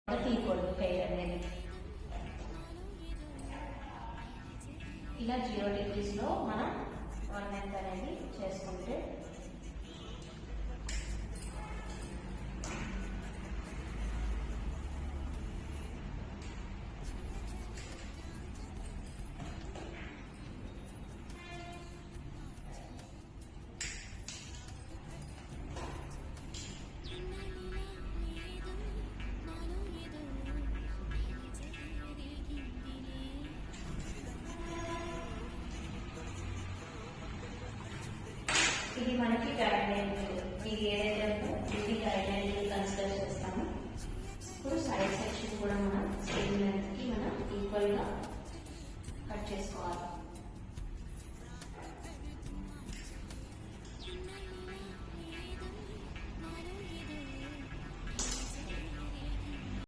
తీయకూడదు హెయిర్ అనేది. ఇలా 0 degrees లో మనం 1 length అనేది చేసుకుంటే ఇది మనకి గైడ్ లైన్. ఇది ఏదైతే ఇది గైడ్ లైన్ కన్సిడర్ చేస్తాము. ఇప్పుడు సైడ్ సెక్షన్ కూడా మనం సేమ్ లెంత్ కి మనం ఈక్వల్ గా కట్ చేసుకోవాలి.